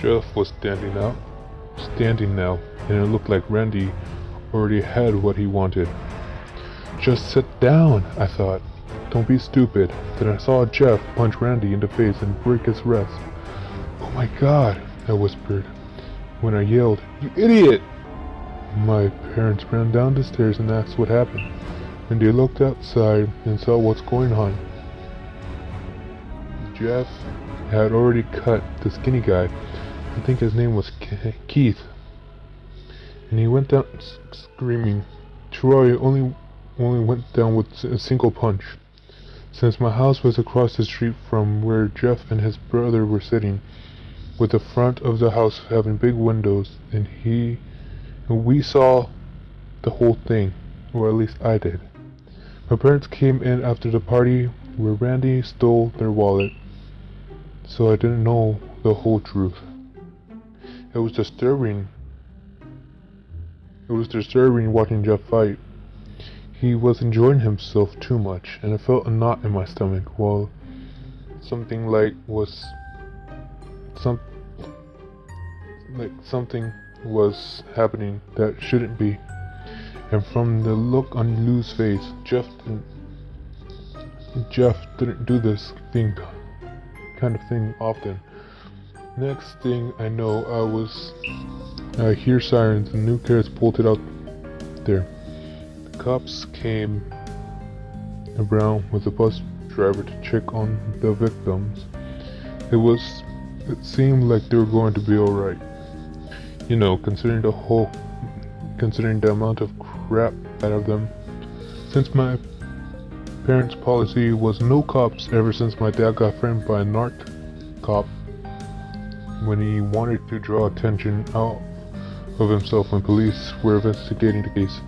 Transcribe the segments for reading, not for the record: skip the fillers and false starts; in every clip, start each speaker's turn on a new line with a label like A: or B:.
A: Jeff was standing now, and it looked like Randy already had what he wanted. Just sit down, I thought. Don't be stupid. Then I saw Jeff punch Randy in the face and break his wrist. Oh my God, I whispered. When I yelled, "You idiot!" My parents ran down the stairs and asked what happened, and they looked outside and saw what's going on. Jeff had already cut the skinny guy. I think his name was Keith. And he went down screaming. Troy only went down with a single punch. Since my house was across the street from where Jeff and his brother were sitting, with the front of the house having big windows, and we saw the whole thing, or at least I did. My parents came in after the party where Randy stole their wallet, so I didn't know the whole truth. It was disturbing watching Jeff fight. He was enjoying himself too much, and I felt a knot in my stomach, while something was happening that shouldn't be. And from the look on Lou's face, Jeff didn't do this kind of thing often. Next thing I know, I hear sirens and new cars bolted out there. The cops came around with a bus driver to check on the victims. It seemed like they were going to be alright. You know, considering the amount of crap out of them. Since my parents' policy was no cops ever since my dad got framed by a narc cop when he wanted to draw attention out of himself when police were investigating the case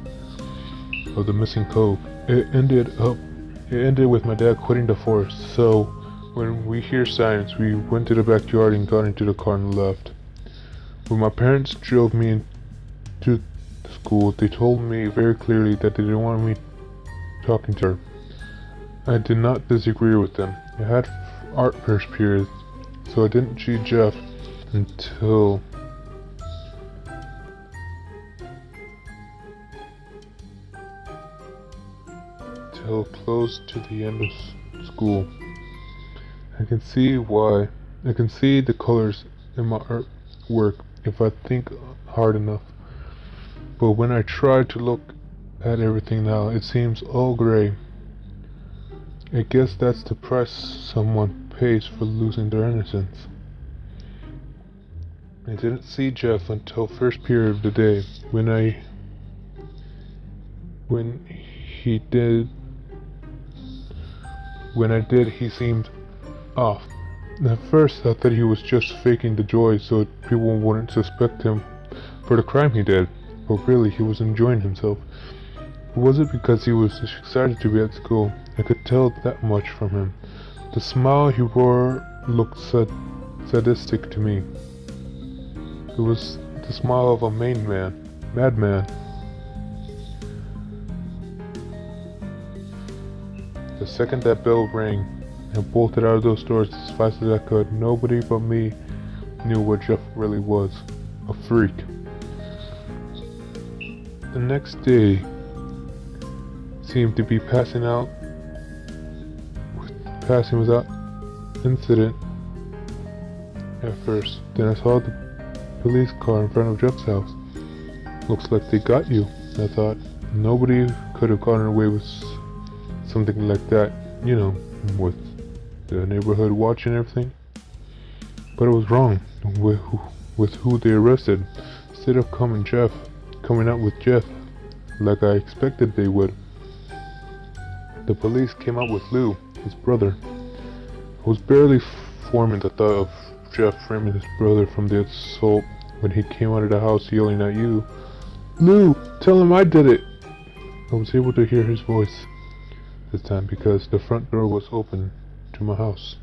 A: of the missing coke. It ended with my dad quitting the force, so when we hear sirens, we went to the backyard and got into the car and left. When my parents drove me into school, they told me very clearly that they didn't want me talking to her. I did not disagree with them. I had art first period, so I didn't see Jeff until close to the end of school. I can see the colors in my artwork if I think hard enough. But when I try to look at everything now, it seems all gray. I guess that's the price someone pays for losing their innocence. I didn't see Jeff until first period of the day. When I did, he seemed off. At first I thought he was just faking the joy so people wouldn't suspect him for the crime he did, but really he was enjoying himself. It wasn't because he was excited to be at school. I could tell that much from him. The smile he wore looked sadistic to me. It was the smile of a madman. The second that bell rang, I bolted out of those doors as fast as I could. Nobody but me knew what Jeff really was. A freak. The next day seemed to be passing without incident at first. Then I saw the police car in front of Jeff's house. Looks like they got you, I thought. Nobody could have gotten away with something like that, you know, with the neighborhood watch and everything. But it was wrong with who they arrested. Instead of coming out with Jeff like I expected they would, the police came out with Lou, his brother. I was barely forming the thought of Jeff framing his brother from the assault when he came out of the house yelling at you, "Lou, tell him I did it!" I was able to hear his voice this time because the front door was open to my house.